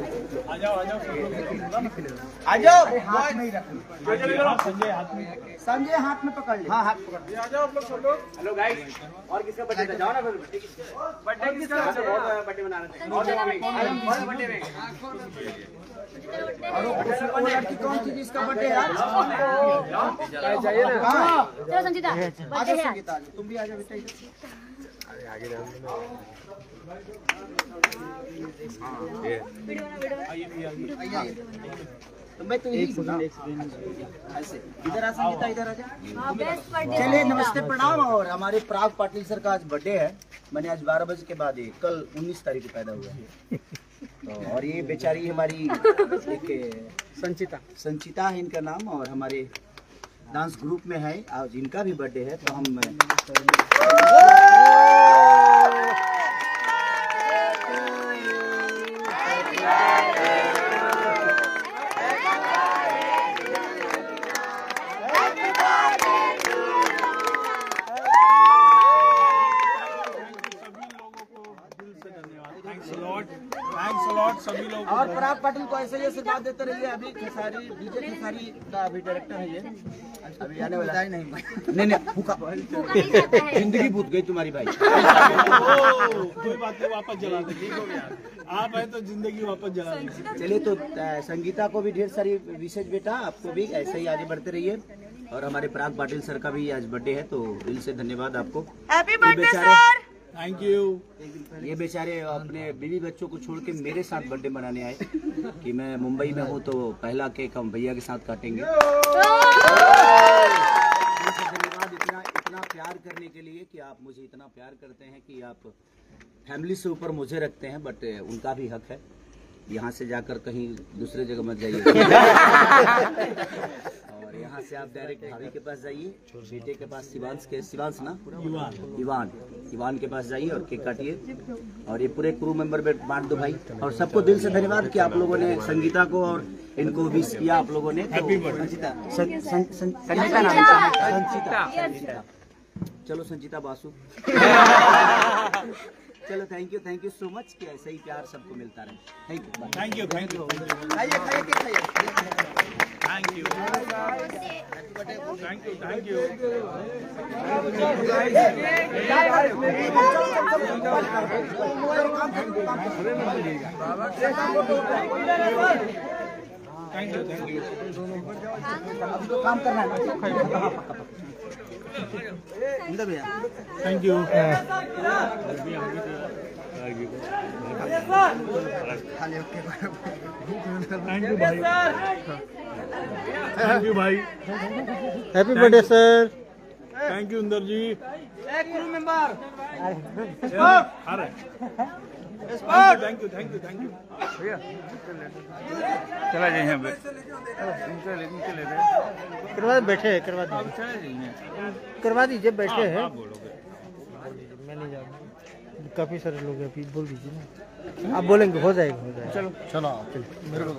आ जाओ आ जाओ हाथ नहीं रखना, संजय हाथ में पकड़ ले। हाँ हाथ पकड़। आ जाओ आप लोग सब लोग। हेलो गाइस, और किसका बर्थडे था? जाओ ना फिर। बर्थडे किसका? बहुत बर्थडे मना रहे थे। और बर्थडे में और वो लड़की कौन थी जिसका बर्थडे है आज? चाहिए ना। चलो संजीता, आजा संगीता, तुम भी आजा बेटा। तो मैं तो यही ऐसे इधर आ संगीता, इधर आ जा। चलिए नमस्ते प्रणाम। और हमारे पराग पाटिल सर का आज बर्थडे है। मैंने आज 12 बजे के बाद कल 19 तारीख को पैदा हुआ है। तो और ये बेचारी हमारी एक संचिता है इनका नाम, और हमारे डांस ग्रुप में है। आज इनका भी बर्थडे है, तो हम थैंक्स अ लॉट सभी लोग। और पराग पाटिल को ऐसे ही आशीर्वाद देते रहिए। अभी खेसारी डीजे खेसारी का अभी डायरेक्टर है ये, अभी आने वाला है। नहीं भूखा जिंदगी भूत गई तुम्हारी भाई। कोई बात नहीं, वापस जला दे। ठीक हो गया, आप है तो जिंदगी वापस जला देंगे। चलिए तो संगीता को भी ढेर सारी विशेष बेटा, आपको भी ऐसे ही आगे बढ़ते रहिए। और हमारे पराग पाटिल सर का भी आज बर्थडे है, तो दिल से धन्यवाद आपको। Happy birthday sir. Thank you. ये बेचारे अपने बीवी बच्चों को छोड़ के मेरे साथ बर्थडे मनाने आए कि मैं मुंबई में हूँ, तो पहला केक हम भैया के साथ काटेंगे। धन्यवाद इतना प्यार करने के लिए कि आप मुझे इतना प्यार करते हैं कि आप फैमिली से ऊपर मुझे रखते हैं। बट उनका भी हक है, यहाँ से जाकर कहीं दूसरे जगह मत जाइए। और यहाँ से आप डायरेक्ट भाभी के पास जाइए, बेटे के पास शिवांश ना इवान के पास जाइए और केक काटिए। और ये पूरे क्रू मेंबर में बांट दो भाई। और सबको दिल से धन्यवाद कि आप लोगों ने संगीता को और इनको विश किया आप लोगों ने। संचिता, चलो संचिता बासु। चलो थैंक यू सो मच कि ऐसा ही प्यार सबको मिलता रहे। Thank you. Thank you thank you. काम करना है भैया। Thank you. थैंक यू भाई। Happy birthday sir. Thank you Inder ji. Crew member. Thank you. चला जाइए करवा बैठे हैं, करवा दीजिए बैठे हैं। मैं नहीं जानता, काफी सारे लोग हैं, अभी बोल दीजिए ना। आप बोलेंगे हो जाएगा। चलो चलो मेरे को